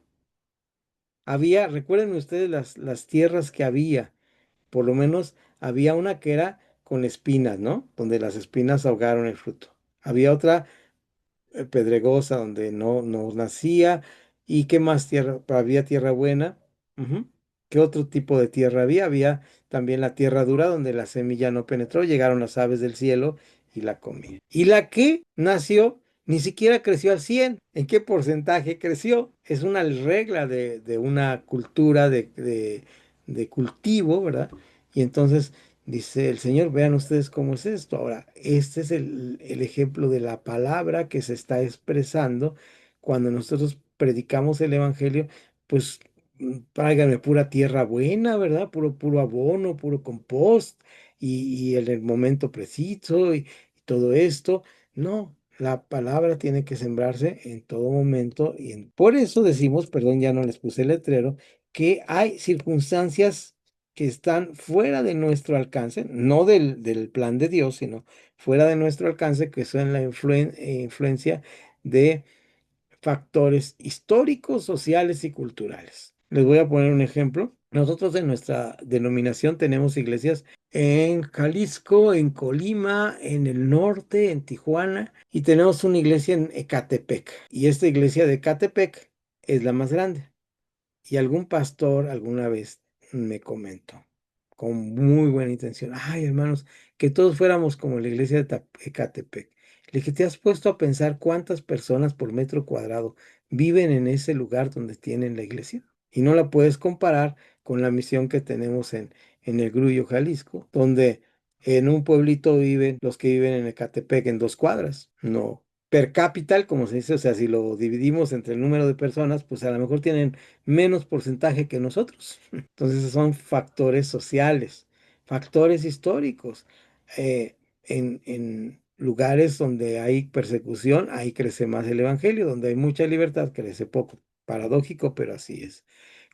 Recuerden ustedes las tierras que había. Por lo menos había una que era con espinas, ¿no? Donde las espinas ahogaron el fruto. Había otra pedregosa donde no nacía. ¿Y qué más tierra? Había tierra buena. Ujú. ¿Qué otro tipo de tierra había? Había también la tierra dura donde la semilla no penetró. Llegaron las aves del cielo y la comían. Y la que nació ni siquiera creció al 100. ¿En qué porcentaje creció? Es una regla de una cultura de cultivo, ¿verdad? Y entonces dice el Señor, vean ustedes cómo es esto. Ahora, este es el ejemplo de la palabra que se está expresando cuando nosotros predicamos el Evangelio, pues tráiganme pura tierra buena, ¿verdad? Puro abono, puro compost y en el momento preciso y todo esto. No, la palabra tiene que sembrarse en todo momento por eso decimos, perdón, ya no les puse el letrero, que hay circunstancias que están fuera de nuestro alcance, no del plan de Dios, sino fuera de nuestro alcance, que son la influencia de factores históricos, sociales y culturales. Les voy a poner un ejemplo. Nosotros en nuestra denominación tenemos iglesias en Jalisco, en Colima, en el norte, en Tijuana, y tenemos una iglesia en Ecatepec. Y esta iglesia de Ecatepec es la más grande. Y algún pastor alguna vez me comentó, con muy buena intención, ay hermanos, que todos fuéramos como la iglesia de Ecatepec. Le dije, ¿te has puesto a pensar cuántas personas por metro cuadrado viven en ese lugar donde tienen la iglesia? Y no la puedes comparar con la misión que tenemos en el Grullo, Jalisco, donde en un pueblito viven los que viven en Ecatepec en 2 cuadras. No, per cápita, como se dice, o sea, si lo dividimos entre el número de personas, pues a lo mejor tienen menos porcentaje que nosotros. Entonces son factores sociales, factores históricos. En lugares donde hay persecución, ahí crece más el evangelio, donde hay mucha libertad, crece poco. Paradójico, pero así es.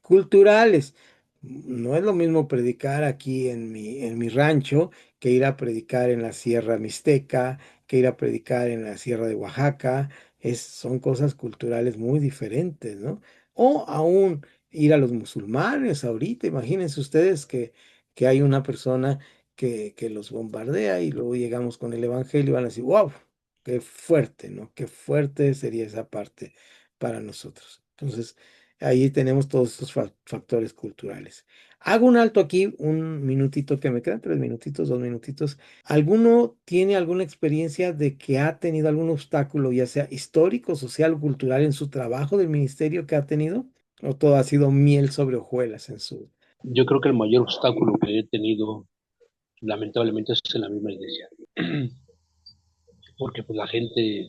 Culturales. No es lo mismo predicar aquí en mi rancho que ir a predicar en la Sierra Mixteca, que ir a predicar en la Sierra de Oaxaca. Son cosas culturales muy diferentes, ¿no? O aún ir a los musulmanes ahorita. Imagínense ustedes que hay una persona que los bombardea y luego llegamos con el evangelio y van a decir, wow, qué fuerte, ¿no? Qué fuerte sería esa parte para nosotros. Entonces, ahí tenemos todos estos factores culturales. Hago un alto aquí, un minutito que me quedan, 3 minutitos, 2 minutitos. ¿Alguno tiene alguna experiencia de que ha tenido algún obstáculo, ya sea histórico, social o cultural, en su trabajo del ministerio que ha tenido? ¿O todo ha sido miel sobre hojuelas en su... Yo creo que el mayor obstáculo que he tenido, lamentablemente, es en la misma iglesia. Porque pues la gente,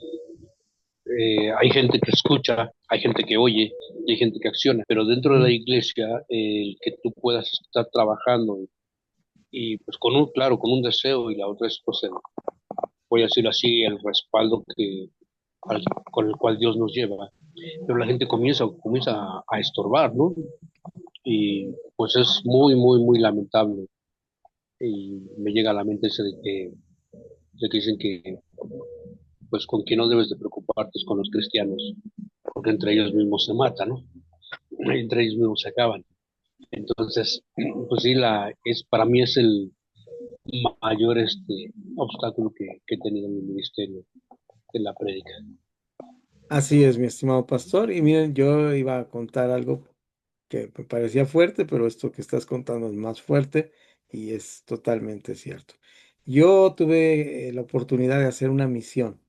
hay gente que escucha, hay gente que oye y hay gente que acciona, pero dentro de la Mm. iglesia, el que tú puedas estar trabajando y pues con un, claro, con un deseo y la otra es pues voy a decir así, el respaldo al- con el cual Dios nos lleva, pero la gente comienza a estorbar, ¿no? Y pues es muy, muy, muy lamentable. Y me llega a la mente ese de que dicen que pues con quien no debes de preocuparte es con los cristianos, porque entre ellos mismos se matan, ¿no? Entre ellos mismos se acaban. Entonces, pues sí, para mí es el mayor obstáculo que he tenido en mi ministerio, en la prédica. Así es, mi estimado pastor. Y miren, yo iba a contar algo que me parecía fuerte, pero esto que estás contando es más fuerte y es totalmente cierto. Yo tuve la oportunidad de hacer una misión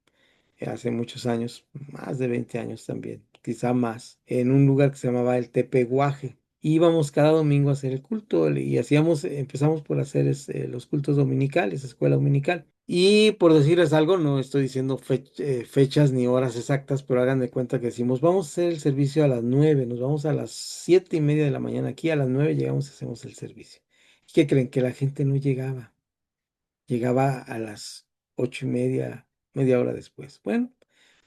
hace muchos años, más de 20 años también, quizá más, en un lugar que se llamaba el Tepeguaje. Íbamos cada domingo a hacer el culto y empezamos por hacer los cultos dominicales, escuela dominical. Y por decirles algo, no estoy diciendo fechas ni horas exactas, pero hagan de cuenta que decimos, vamos a hacer el servicio a las 9, nos vamos a las 7:30 de la mañana, aquí a las 9 llegamos y hacemos el servicio. ¿Y qué creen? Que la gente no llegaba, llegaba a las 8:30, media hora después. Bueno,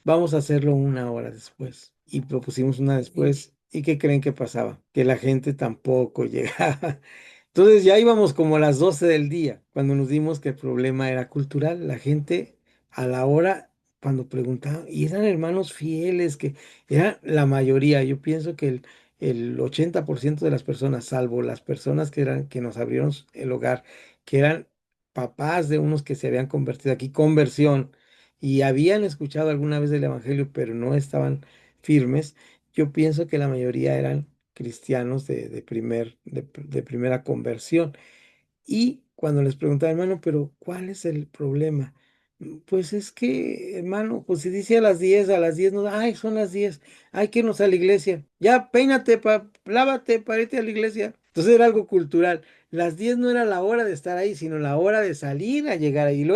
vamos a hacerlo una hora después. Y propusimos una después. ¿Y qué creen que pasaba? Que la gente tampoco llegaba. Entonces ya íbamos como a las 12 del día, cuando nos dimos que el problema era cultural. La gente a la hora, cuando preguntaban, y eran hermanos fieles, que era la mayoría. Yo pienso que el 80% de las personas, salvo las personas que nos abrieron el hogar, que eran papás de unos que se habían convertido aquí, conversión, y habían escuchado alguna vez el Evangelio, pero no estaban firmes. Yo pienso que la mayoría eran cristianos de primera conversión. Y cuando les preguntaba, hermano, pero ¿cuál es el problema? Pues es que, hermano, pues si dice a las 10 no, ay, son las 10, hay que irnos a la iglesia. Ya, peínate, lávate para irte a la iglesia. Entonces era algo cultural. Las 10 no era la hora de estar ahí, sino la hora de salir a llegar ahí.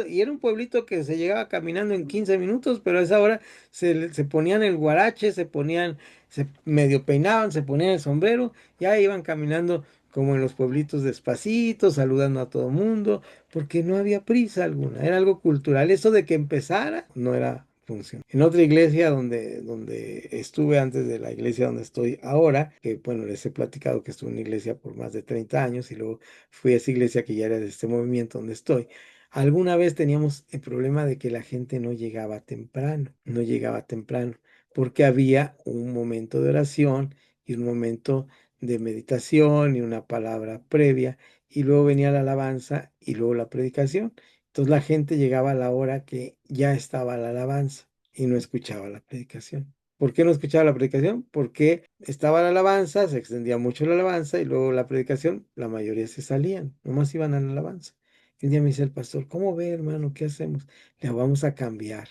Y era un pueblito que se llegaba caminando en 15 minutos, pero a esa hora se ponían el guarache, se medio peinaban, se ponían el sombrero, ya iban caminando como en los pueblitos despacito, saludando a todo mundo, porque no había prisa alguna, era algo cultural. Eso de que empezara no era función. En otra iglesia donde estuve antes de la iglesia donde estoy ahora, que bueno, les he platicado que estuve en una iglesia por más de 30 años y luego fui a esa iglesia que ya era de este movimiento donde estoy. Alguna vez teníamos el problema de que la gente no llegaba temprano, no llegaba temprano, porque había un momento de oración y un momento de meditación y una palabra previa, y luego venía la alabanza y luego la predicación. Entonces la gente llegaba a la hora que ya estaba la alabanza y no escuchaba la predicación. ¿Por qué no escuchaba la predicación? Porque estaba la alabanza, se extendía mucho la alabanza y luego la predicación, la mayoría se salían, nomás iban a la alabanza. Y un día me dice el pastor, ¿cómo ve, hermano? ¿Qué hacemos? Le vamos a cambiar.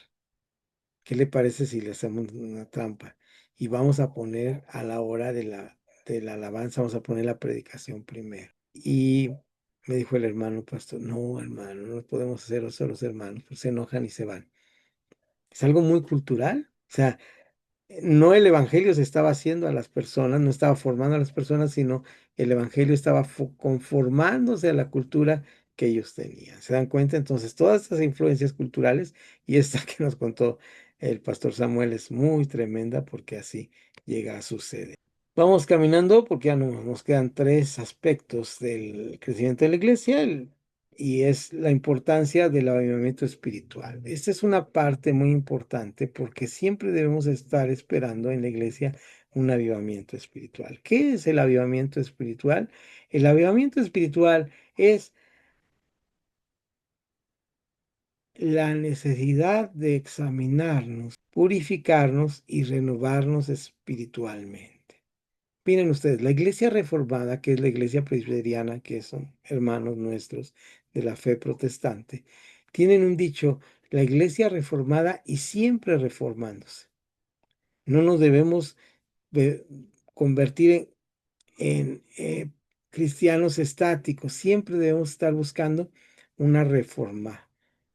¿Qué le parece si le hacemos una trampa? Y vamos a poner a la hora de la alabanza, vamos a poner la predicación primero. Y me dijo el hermano pastor, no, hermano, no podemos hacer eso los hermanos, pues se enojan y se van. Es algo muy cultural. O sea, no el evangelio se estaba haciendo a las personas, no estaba formando a las personas, sino el evangelio estaba conformándose a la cultura que ellos tenían. ¿Se dan cuenta? Entonces, todas estas influencias culturales y esta que nos contó el pastor Samuel es muy tremenda porque así llega a suceder. Vamos caminando porque ya nos quedan tres aspectos del crecimiento de la iglesia. Y es la importancia del avivamiento espiritual. Esta es una parte muy importante porque siempre debemos estar esperando en la iglesia un avivamiento espiritual. ¿Qué es el avivamiento espiritual? El avivamiento espiritual es la necesidad de examinarnos, purificarnos y renovarnos espiritualmente. Miren ustedes, la iglesia reformada, que es la iglesia presbiteriana, que son hermanos nuestros de la fe protestante, tienen un dicho: la iglesia reformada y siempre reformándose. No nos debemos de convertir en cristianos estáticos, siempre debemos estar buscando una reforma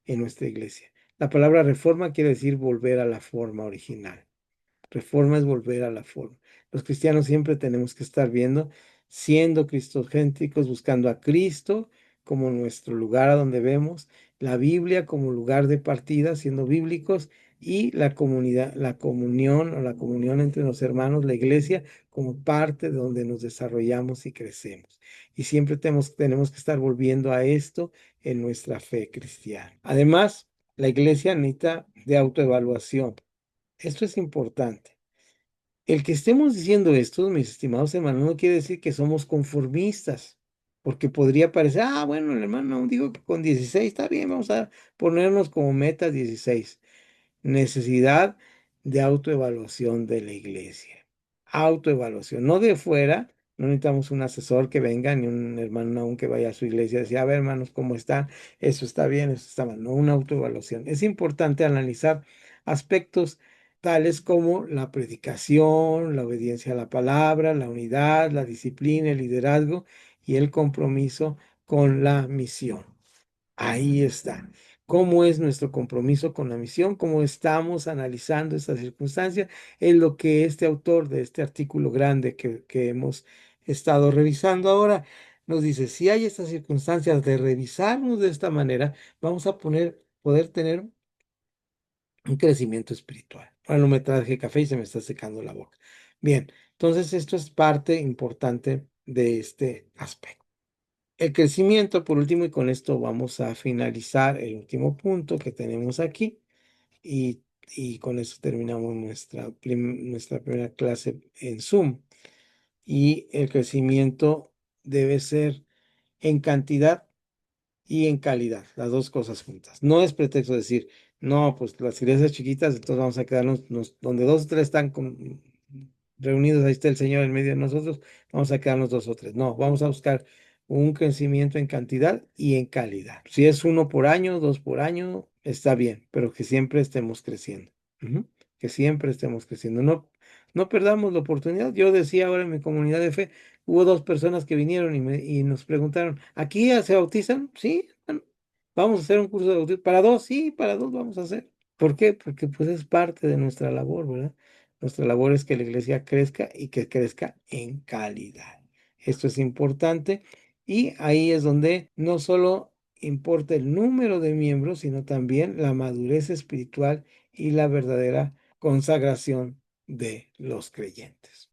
en nuestra iglesia. La palabra reforma quiere decir volver a la forma original. Reforma es volver a la forma. Los cristianos siempre tenemos que estar viendo, siendo cristogéntricos, buscando a Cristo como nuestro lugar a donde vemos, la Biblia como lugar de partida, siendo bíblicos, y la comunidad, la comunión o la comunión entre los hermanos, la iglesia, como parte de donde nos desarrollamos y crecemos. Y siempre tenemos que estar volviendo a esto en nuestra fe cristiana. Además, la iglesia necesita de autoevaluación. Esto es importante. El que estemos diciendo esto, mis estimados hermanos, no quiere decir que somos conformistas, porque podría parecer, bueno, el hermano digo que con 16 está bien, vamos a ponernos como meta 16. Necesidad de autoevaluación de la iglesia. Autoevaluación, no de fuera, no necesitamos un asesor que venga, ni un hermano aún que vaya a su iglesia y decir, a ver, hermanos, ¿cómo están? Eso está bien, eso está mal. No, una autoevaluación. Es importante analizar aspectos tales como la predicación, la obediencia a la palabra, la unidad, la disciplina, el liderazgo y el compromiso con la misión. Ahí está. ¿Cómo es nuestro compromiso con la misión? ¿Cómo estamos analizando estas circunstancias? Es lo que este autor de este artículo grande que hemos estado revisando ahora nos dice: si hay estas circunstancias de revisarnos de esta manera, vamos a poder tener un crecimiento espiritual. Ahora no me traje café y se me está secando la boca. Bien, entonces esto es parte importante de este aspecto. El crecimiento, por último, y con esto vamos a finalizar el último punto que tenemos aquí, y con eso terminamos nuestra primera clase en Zoom. Y el crecimiento debe ser en cantidad y en calidad, las dos cosas juntas. No es pretexto decir, no, pues las iglesias chiquitas, entonces vamos a quedarnos donde dos o tres están reunidos, ahí está el Señor en medio de nosotros, vamos a quedarnos dos o tres. No, vamos a buscar un crecimiento en cantidad y en calidad. Si es uno por año, dos por año, está bien, pero que siempre estemos creciendo. Ujú. Que siempre estemos creciendo. No perdamos la oportunidad. Yo decía ahora en mi comunidad de fe, hubo dos personas que vinieron y nos preguntaron, ¿aquí ya se bautizan? Sí, bueno, vamos a hacer un curso de bautismo. ¿Para dos? Sí, para dos vamos a hacer. ¿Por qué? Porque pues es parte de nuestra labor, ¿verdad? Nuestra labor es que la iglesia crezca y que crezca en calidad. Esto es importante y ahí es donde no solo importa el número de miembros, sino también la madurez espiritual y la verdadera consagración de los creyentes.